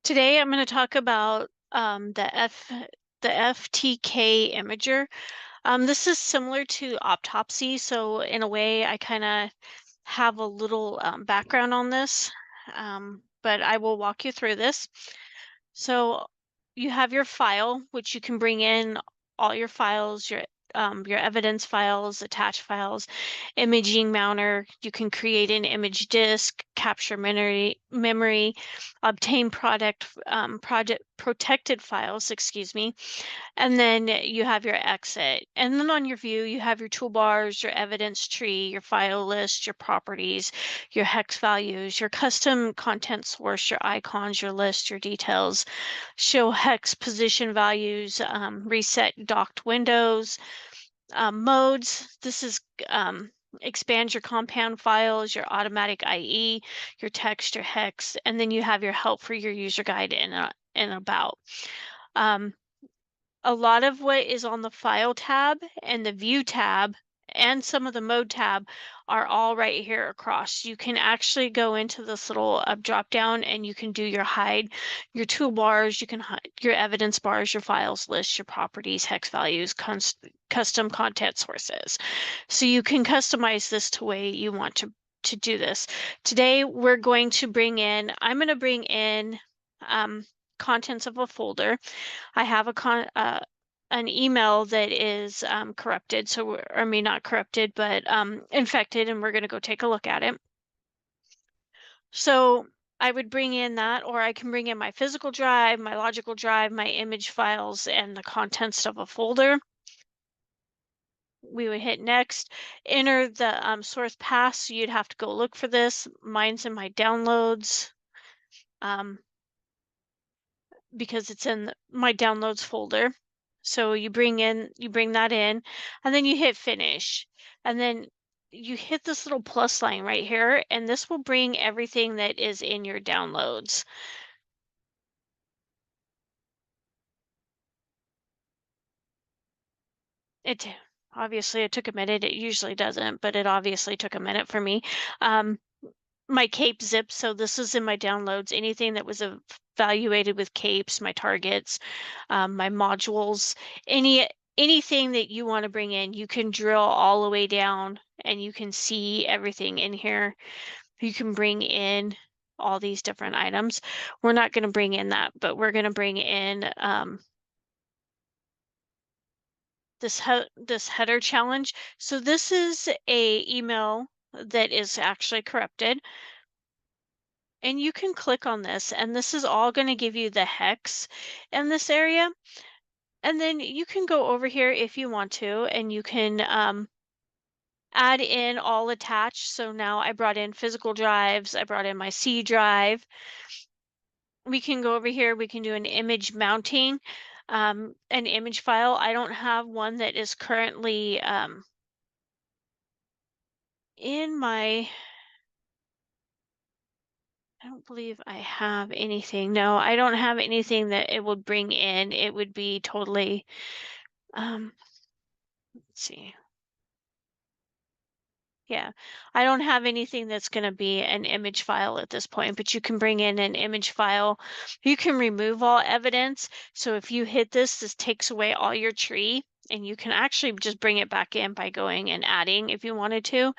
Today I'm going to talk about the FTK Imager. This is similar to autopsy, so in a way I kind of have a little background on this, but I will walk you through this. So you have your file, which you can bring in all your files, your evidence files, attached files, imaging mounter. You can create an image disk, capture memory, obtain project protected files, excuse me, and then you have your exit. And then on your view, you have your toolbars, your evidence tree, your file list, your properties, your hex values, your custom content source, your icons, your list, your details, show hex position values, reset docked windows, modes. This is expand your compound files, your automatic IE, your text, your hex, and then you have your help for your user guide and about. A lot of what is on the File tab and the View tab and some of the Mode tab are all right here across. You can actually go into this little drop down and you can do your hide, your toolbars, you can hide your evidence bars, your files list, your properties, hex values, custom content sources. So you can customize this to way you want to do this. Today we're going to I'm going to bring in contents of a folder. I have an email that is corrupted, I mean not corrupted, but infected, and we're going to go take a look at it. So I would bring in that, or I can bring in my physical drive, my logical drive, my image files, and the contents of a folder. We would hit next, enter the source path, so you'd have to go look for this. Mine's in my downloads. Because it's in my downloads folder. So you bring that in, and then you hit finish. And then you hit this little plus line right here, and this will bring everything that is in your downloads. It obviously it took a minute. It usually doesn't, but it obviously took a minute for me. My cape zip, so this is in my downloads. Anything that was evaluated with capes, my targets, my modules, anything that you want to bring in, you can drill all the way down and you can see everything in here. You can bring in all these different items. We're not going to bring in that, but we're going to bring in this header challenge. So this is a email that is actually corrupted. And you can click on this, and this is all going to give you the hex in this area. And then you can go over here if you want to, and you can add in all attached. So now I brought in physical drives, I brought in my C drive. We can go over here, we can do an image mounting, an image file. I don't have one that is currently in my, I don't believe I have anything. No, I don't have anything that it would bring in. It would be totally, let's see. Yeah, I don't have anything that's going to be an image file at this point, but you can bring in an image file. You can remove all evidence. So if you hit this takes away all your tree, and you can actually just bring it back in by going and adding if you wanted to.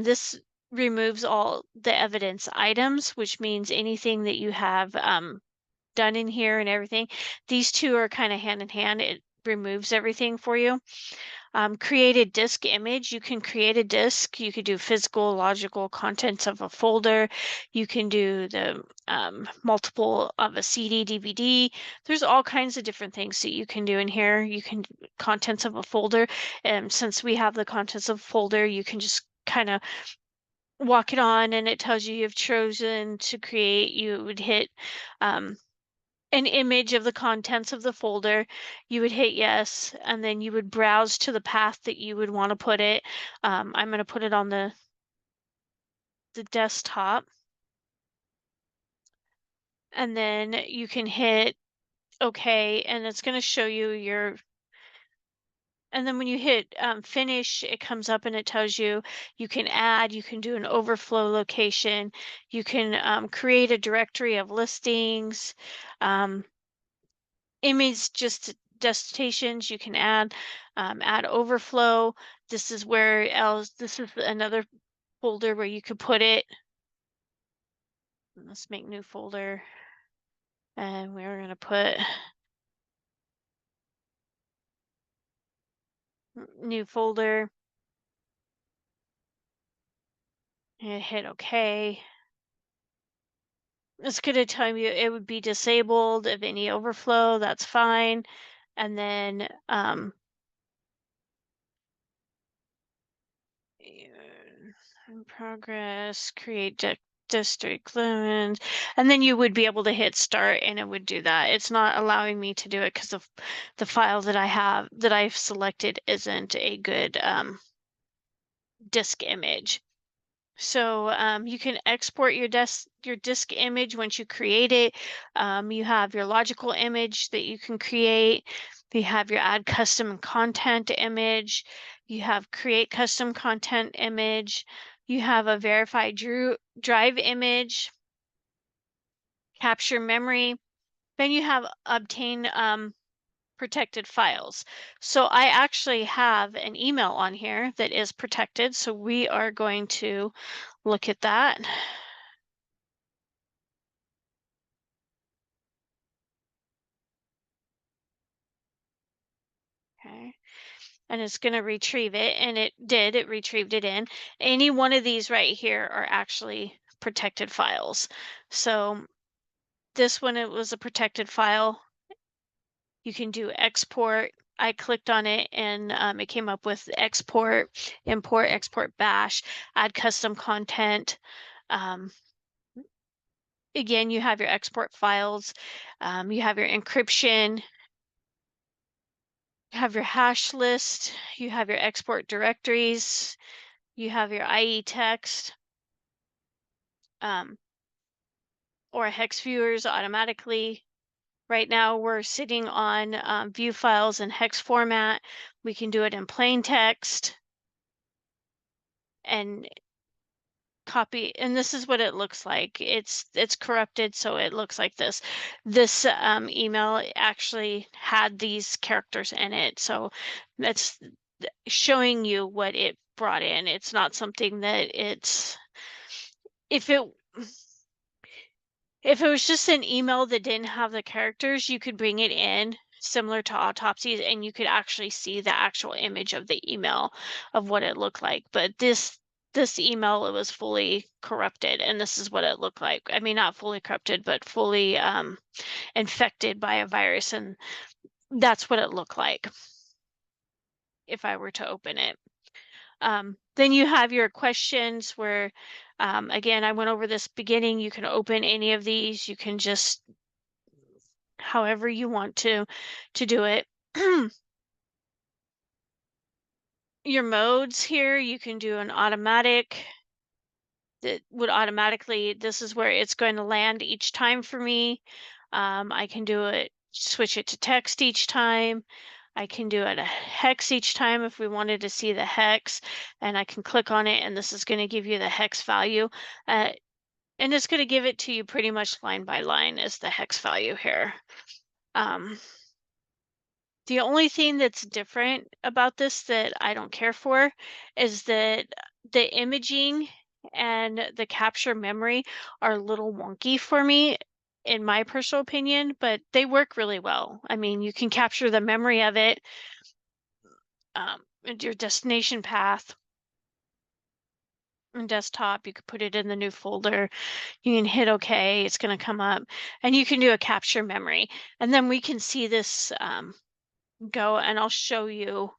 This removes all the evidence items, which means anything that you have done in here and everything. These two are kind of hand in hand. It removes everything for you. Create a disk image. You can create a disk. You could do physical, logical contents of a folder. You can do the multiple of a CD, DVD. There's all kinds of different things that you can do in here. You can contents of a folder. And since we have the contents of a folder, you can just kind of walk it on and it tells you you've chosen to create. You would hit an image of the contents of the folder, you would hit yes, and then you would browse to the path that you would want to put it. I'm going to put it on the desktop. And then you can hit OK, and it's going to show you And then when you hit finish, it comes up and it tells you you can add, you can do an overflow location, you can create a directory of listings, um, image just destinations, you can add overflow. This is where else, this is another folder where you could put it. Let's make new folder. And we're going to put new folder and hit OK. It's going to tell you it would be disabled if any overflow, that's fine. And then in progress, create district limits, and then you would be able to hit start and it would do that. It's not allowing me to do it because of the file that I have that I've selected isn't a good disk image. So you can export your disk image once you create it. You have your logical image that you can create. You have your add custom content image. You have create custom content image. You have a verified drive image, capture memory. Then you have obtain protected files. So I actually have an email on here that is protected. So we are going to look at that. Okay. And it's going to retrieve it. And it did, it retrieved it in. Any one of these right here are actually protected files. So this one, it was a protected file. You can do export. I clicked on it and it came up with export, import, export bash, add custom content. Um, again, you have your export files. You have your encryption. You have your hash list. You have your export directories. You have your IE text or hex viewers automatically. Right now we're sitting on view files in hex format. We can do it in plain text and copy. And this is what it looks like. It's corrupted, so it looks like this. This email actually had these characters in it. So that's showing you what it brought in. It's not something that if it if it was just an email that didn't have the characters, you could bring it in similar to autopsies and you could actually see the actual image of the email of what it looked like. But this email, it was fully corrupted and this is what it looked like. I mean, not fully corrupted, but fully infected by a virus, and that's what it looked like if I were to open it. Then you have your questions where, again, I went over this beginning. You can open any of these. You can just, however you want to do it. Your modes here, you can do an automatic that would automatically, this is where it's going to land each time for me. I can do it, switch it to text each time. I can do it a hex each time if we wanted to see the hex, and I can click on it and this is going to give you the hex value. And it's going to give it to you pretty much line by line as the hex value here. The only thing that's different about this that I don't care for is that the imaging and the capture memory are a little wonky for me, in my personal opinion, but they work really well. I mean, you can capture the memory of it, and your destination path and desktop. You could put it in the new folder. You can hit OK. It's going to come up, and you can do a capture memory, and then we can see this go, and I'll show you.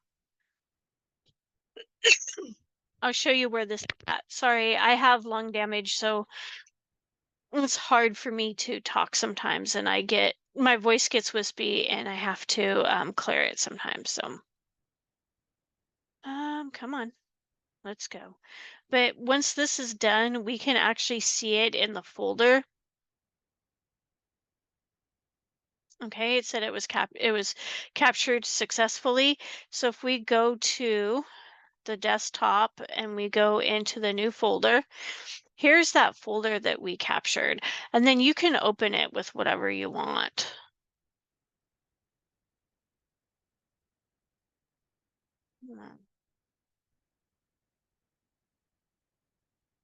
I'll show you where this is at. Sorry, I have lung damage, so it's hard for me to talk sometimes, and my voice gets wispy, and I have to clear it sometimes. So, come on, let's go. But once this is done, we can actually see it in the folder. Okay, it said it was captured successfully. So if we go to the desktop and we go into the new folder, here's that folder that we captured. And then you can open it with whatever you want. Hmm,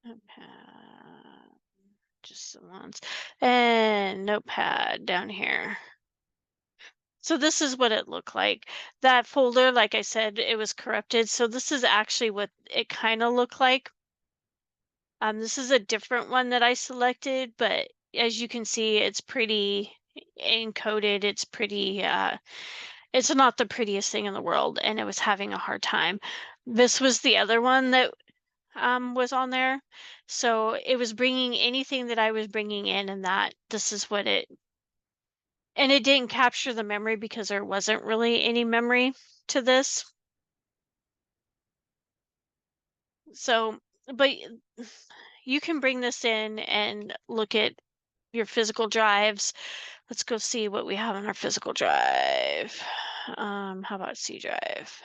Notepad, just the ones. And notepad down here. So this is what it looked like. That folder, like I said, it was corrupted. So this is actually what it kind of looked like. This is a different one that I selected, but as you can see, it's pretty encoded. It's pretty, it's not the prettiest thing in the world, and it was having a hard time. This was the other one that was on there. So it was bringing anything that I was bringing in, and that this is what it, and it didn't capture the memory because there wasn't really any memory to this. So, but you can bring this in and look at your physical drives. Let's go see what we have on our physical drive. How about C drive?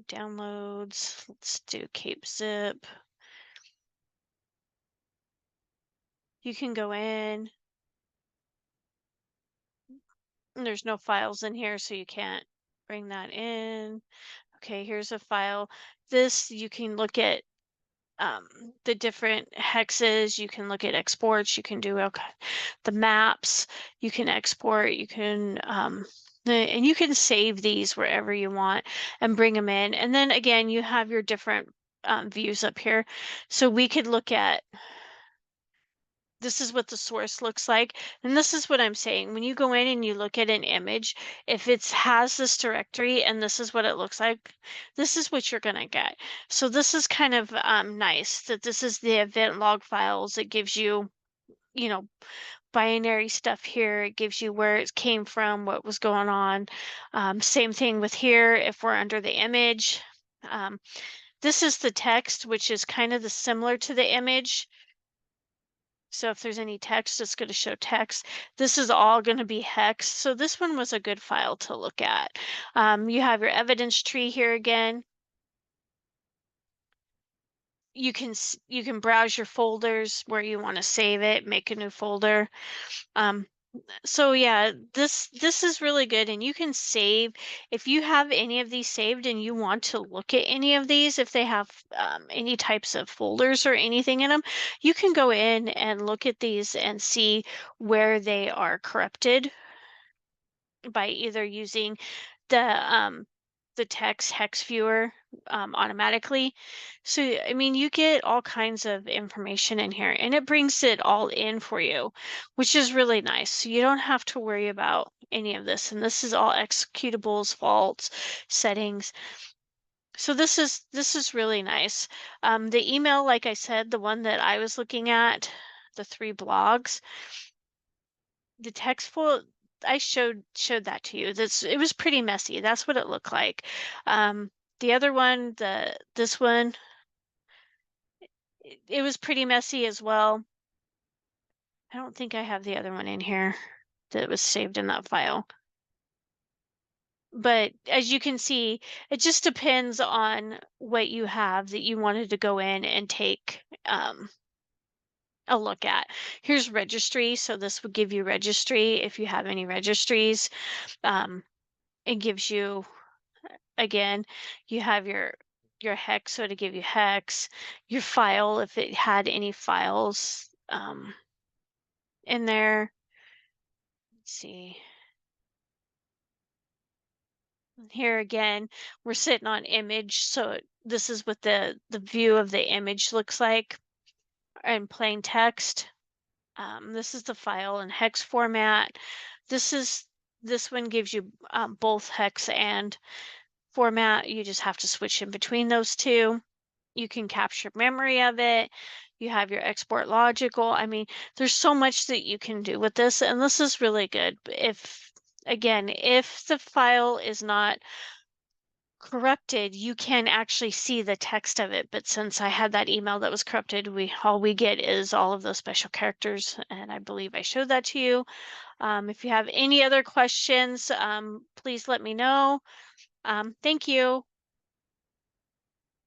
Downloads. Let's do Cape Zip. You can go in. And there's no files in here, so you can't bring that in. Okay, here's a file. This you can look at um, the different hexes. You can look at exports. You can do the maps. You can export. You can and you can save these wherever you want and bring them in. And then again, you have your different views up here. So we could look at, this is what the source looks like. And this is what I'm saying. When you go in and you look at an image, if it has this directory and this is what it looks like, this is what you're going to get. So this is kind of nice that this is the event log files. It gives you, you know, binary stuff here. It gives you where it came from, what was going on. Same thing with here, if we're under the image. Um, this is the text, which is kind of the similar to the image. So if there's any text, it's going to show text. This is all going to be hex. So this one was a good file to look at. You have your evidence tree here again. You can browse your folders where you want to save it, make a new folder. Um, so yeah, this is really good, and you can save if you have any of these saved and you want to look at any of these, if they have any types of folders or anything in them, you can go in and look at these and see where they are corrupted by either using the text hex viewer automatically. So I mean, you get all kinds of information in here, and it brings it all in for you, which is really nice. So you don't have to worry about any of this, and this is all executables, faults, settings. So this is really nice. The email, like I said, the one that I was looking at, the 3 blogs, the text file I showed that to you. It was pretty messy. That's what it looked like. The other one, this one, it was pretty messy as well. I don't think I have the other one in here that was saved in that file. But as you can see, it just depends on what you have that you wanted to go in and take a look at. Here's registry. So this would give you registry if you have any registries. It gives you, again, you have your hex, so to give you hex, your file if it had any files in there. Let's see. Here again, we're sitting on image, so this is what the view of the image looks like in plain text. This is the file in hex format. This one gives you both hex and format. You just have to switch in between those two. You can capture memory of it. You have your export logical. I mean, there's so much that you can do with this, and this is really good. If, again, if the file is not corrupted, you can actually see the text of it. But since I had that email that was corrupted, we all we get is all of those special characters, and I believe I showed that to you. If you have any other questions, please let me know. Thank you.